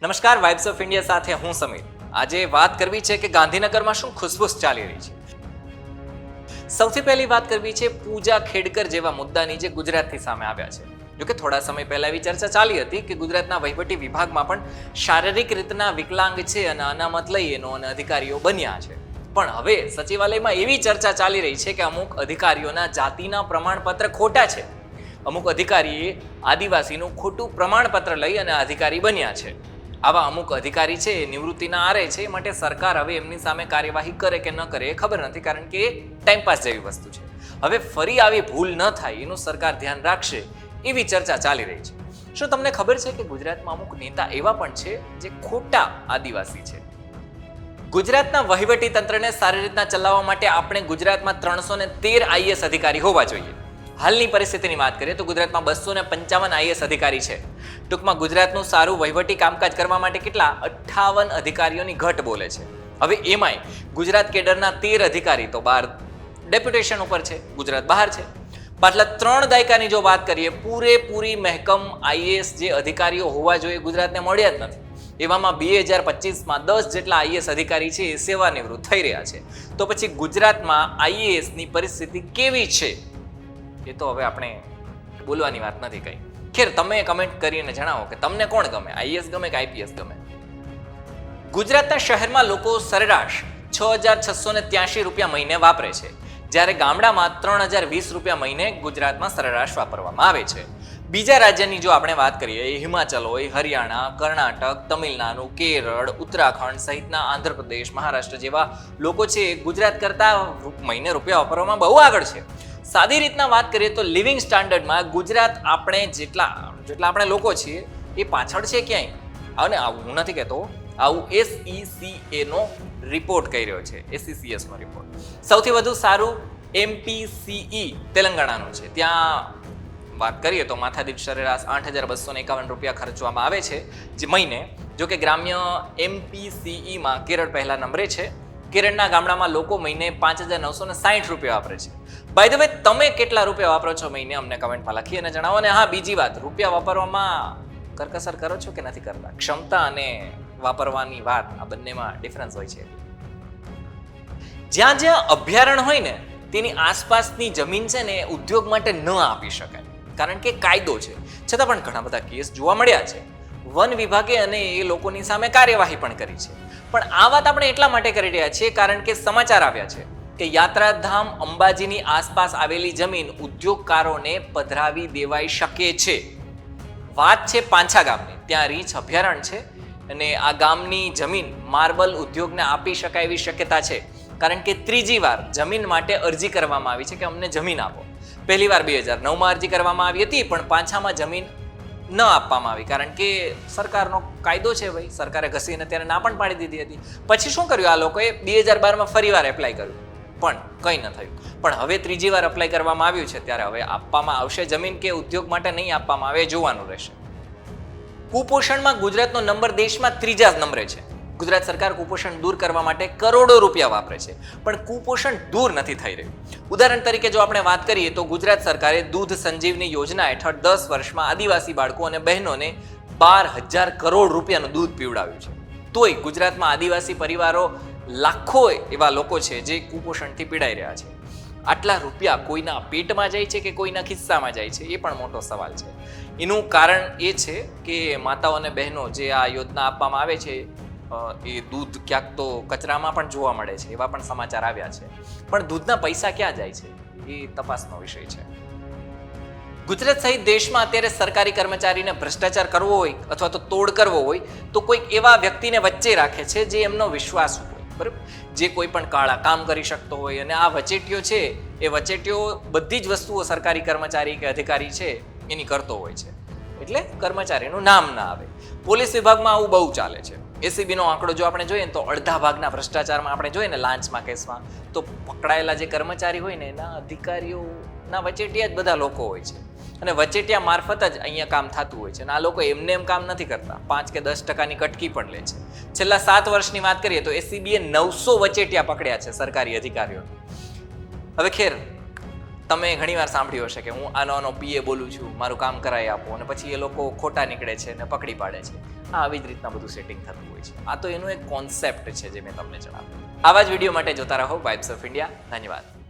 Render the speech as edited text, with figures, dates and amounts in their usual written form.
નમસ્કાર, vibes of India સાથે હું સમીર. આજે વાત કરવી છે કે ગાંધીનગરમાં શું ખુસબુસ ચાલી રહી છે. સૌથી પહેલી વાત કરવી છે પૂજા ખેડકર જેવા મુદ્દાની જે ગુજરાતથી સામે આવ્યા છે. જોકે થોડા સમય પહેલા એવી ચર્ચા ચાલી હતી કે ગુજરાતના વહીવટી વિભાગમાં પણ શારીરિક રીતના વિકલાંગ છે અને અનામત લઈ એનો અને અધિકારીઓ બન્યા છે. પણ હવે સચિવાલયમાં એવી ચર્ચા ચાલી રહી છે કે અમુક અધિકારીઓના જાતિના પ્રમાણપત્ર ખોટા છે. અમુક અધિકારીએ આદિવાસીનું ખોટું પ્રમાણપત્ર લઈ અને અધિકારી બન્યા છે. આવા અમુક અધિકારી છે એ નિવૃત્તિના આરે છે, માટે સરકાર હવે એમની સામે કાર્યવાહી કરે કે ન કરે એ ખબર નથી, કારણ કે એ ટાઈમપાસ જેવી વસ્તુ છે. હવે ફરી આવી ભૂલ ન થાય એનું સરકાર ધ્યાન રાખશે એવી ચર્ચા ચાલી રહી છે. શું તમને ખબર છે કે ગુજરાતમાં અમુક નેતા એવા પણ છે જે ખોટા આદિવાસી છે? ગુજરાતના વહીવટી તંત્રને સારી રીતના ચલાવવા માટે આપણે ગુજરાતમાં 313 આઈએએસ અધિકારી હોવા જોઈએ. હાલની પરિસ્થિતિની વાત કરીએ તો ગુજરાતમાં 255 આઈએએસ અધિકારી છે. ટૂંકમાં ગુજરાતનું સારું વહીવટી કામકાજ કરવા માટે કેટલા 58 અધિકારીઓની ઘટ બોલે છે. હવે એમાંય ગુજરાત કેડરના 13 અધિકારી તો બહાર ડેપ્યુટેશન ઉપર છે, ગુજરાત બહાર છે. પાછલા 3 દાયકાની જો વાત કરીએ, પૂરેપૂરી મહેકમ આઈએએસ જે અધિકારીઓ હોવા જોઈએ ગુજરાતને મળ્યા જ નથી. એવામાં 2025માં 10 જેટલા આઈએએસ અધિકારી છે એ સેવાનિવૃત્ત થઈ રહ્યા છે. તો પછી ગુજરાતમાં આઈએએસની પરિસ્થિતિ કેવી છે એ તો હવે આપણે બોલવાની વાત નથી કઈ. ખેર, તમે કમેન્ટ કરીને જણાવો કે તમને કોણ ગમે, આઈએએસ ગમે કે આઈપીએસ ગમે? ગુજરાતના શહેરમાં લોકો સરેરાશ 6,683 રૂપિયા મહિને વાપરે છે, જ્યારે ગામડામાં 3,020 રૂપિયા મહિને ગુજરાતમાં સરેરાશ વાપરવામાં આવે છે. બીજા રાજ્યની જો આપણે વાત કરીએ, હિમાચલ હોય, હરિયાણા, કર્ણાટક, તમિલનાડુ, કેરળ, ઉત્તરાખંડ સહિતના આંધ્રપ્રદેશ, મહારાષ્ટ્ર જેવા લોકો છે ગુજરાત કરતા મહિને રૂપિયા વાપરવામાં બહુ આગળ છે. સાદી રીતના વાત કરીએ તો લિવિંગ સ્ટાન્ડર્ડમાં ગુજરાત આપણે જેટલા આપણે લોકો છીએ એ પાછળ છે ક્યાંય. અને આવું હું નથી કહેતો, આવું SECA નો રિપોર્ટ કહી રહ્યો છે, SECS નો રિપોર્ટ. સૌથી વધુ સારું MPCE તેલંગાણાનું છે. ત્યાં વાત કરીએ તો માથાદીઠ સરેરાશ 8,251 રૂપિયા ખર્ચવામાં આવે છે જે મહિને. જો કે ગ્રામ્ય MPCEમાં કેરળ પહેલા નંબરે છે. કેરળના ગામડામાં લોકો મહિને 5,960 રૂપિયા વાપરે છે. બાય ધ વે, તમે કેટલા રૂપિયા વાપરો છો મહિને અમને કમેન્ટમાં લખી અને જણાવો. અને હા, બીજી વાત, રૂપિયા વાપરવામાં કરકસર કરો છો કે નથી કરતા? ક્ષમતા અને વાપરવાની વાત, આ બંનેમાં ડિફરન્સ હોય છે. જ્યાં જ્યાં અભયારણ્ય હોય ને તેની આસપાસની જમીન છે ને ઉદ્યોગ માટે ન આપી શકાય, કારણ કે કાયદો છે. છતાં પણ ઘણા બધા કેસ જોવા મળ્યા છે. વન વિભાગે અને એ લોકોની સામે કાર્યવાહી પણ કરી છે. પણ આ વાત આપણે એટલા માટે કરી રહ્યા છીએ કારણ કે સમાચાર આવ્યા છે કે યાત્રાધામ અંબાજીની આસપાસ આવેલી જમીન ઉદ્યોગકારોને પધરાવી દેવાઈ શકે છે. વાત છે પાંછા ગામની. ત્યાં રીંછ અભયારણ્ય છે અને આ ગામની જમીન માર્બલ ઉદ્યોગને આપી શકાય એવી શક્યતા છે, કારણ કે ત્રીજી વાર જમીન માટે અરજી કરવામાં આવી છે કે અમને જમીન આપો. પહેલી વાર 2009માં અરજી કરવામાં આવી હતી, પણ પાંછામાં જમીન ન આપવામાં આવી, કારણ કે સરકારનો કાયદો છે ભાઈ, સરકારે ઘસીને ત્યારે ના પણ પાડી દીધી હતી. પછી શું કર્યું આ લોકોએ? 2012માં ફરી વાર એપ્લાય કર્યું, પણ કંઈ ન થયું. પણ હવે ત્રીજી વાર એપ્લાય કરવામાં આવ્યું છે, ત્યારે હવે આપવામાં આવશે જમીન કે ઉદ્યોગ માટે નહીં આપવામાં આવે એ જોવાનું રહેશે. કુપોષણમાં ગુજરાતનો નંબર દેશમાં 3જા નંબરે છે. ગુજરાત સરકાર કુપોષણ દૂર કરવા માટે કરોડો રૂપિયા વાપરે છે, પણ કુપોષણ દૂર નથી થઈ રહ્યું. ઉદાહરણ તરીકે જો આપણે વાત કરીએ તો ગુજરાત સરકારે દૂધ સંજીવની યોજના હેઠળ 10 વર્ષમાં આદિવાસી બાળકો અને બહેનોને 12,000 કરોડ રૂપિયાનું દૂધ પીવડાવ્યું છે. તોય ગુજરાતમાં આદિવાસી પરિવારો લાખો એવા લોકો છે જે કુપોષણથી પીડાઈ રહ્યા છે. આટલા રૂપિયા કોઈના પેટમાં જાય છે કે કોઈના ખિસ્સામાં જાય છે, એ પણ મોટો સવાલ છે. એનું કારણ એ છે કે માતાઓ અને બહેનો જે આ યોજના આપવામાં આવે છે એ દૂધ ક્યાંક તો કચરામાં પણ જોવા મળે છે, એવા પણ સમાચાર આવ્યા છે. પણ દૂધના પૈસા ક્યાં જાય છે એ તપાસનો વિષય છે. ગુજરાત સહિત દેશમાં અત્યારે સરકારી કર્મચારીને ભ્રષ્ટાચાર કરવો હોય અથવા તો તોડ કરવો હોય તો કોઈક એવા વ્યક્તિને વચ્ચે રાખે છે જે એમનો વિશ્વાસ હોય, બરાબર, જે કોઈ પણ કાળા કામ કરી શકતો હોય. અને આ વચેટીઓ છે એ વચેટીઓ બધી જ વસ્તુઓ સરકારી કર્મચારી કે અધિકારી છે એની કરતો હોય છે, એટલે કર્મચારીનું નામ ના આવે. પોલીસ વિભાગમાં આવું બહુ ચાલે છે. એસીબીનો આંકડો જો આપણે જોઈએ ને તો અડધા ભાગના ભ્રષ્ટાચારમાં આપણે જોઈએ ને લાંચમાં કેસમાં, તો પકડાયેલા જે કર્મચારી હોય ને એના અધિકારીઓના વચેટિયા જ બધા લોકો હોય છે. અને વચેટિયા મારફત જ અહીંયા કામ થતું હોય છે. અને આ લોકો એમને એમ કામ નથી કરતા, 5 કે 10% કટકી પણ લે છે. છેલ્લા 7 વર્ષની વાત કરીએ તો એસીબીએ 900 વચેટિયા પકડ્યા છે સરકારી અધિકારીઓને. હવે ખેર, તમે ઘણીવાર સાંભળ્યું હશે કે હું આનો પીએ બોલું છું, મારું કામ કરાવી આપો, અને પછી એ લોકો ખોટા નીકળે છે અને પકડી પાડે છે. આવી જ રીતના બધું સેટિંગ થતું હોય છે. આ તો એનું એક કોન્સેપ્ટ છે જે મેં તમને જણાવ્યું. આવા જ વિડીયો માટે જોતા રહો વાઇબ્સ ઓફ ઇન્ડિયા. ધન્યવાદ.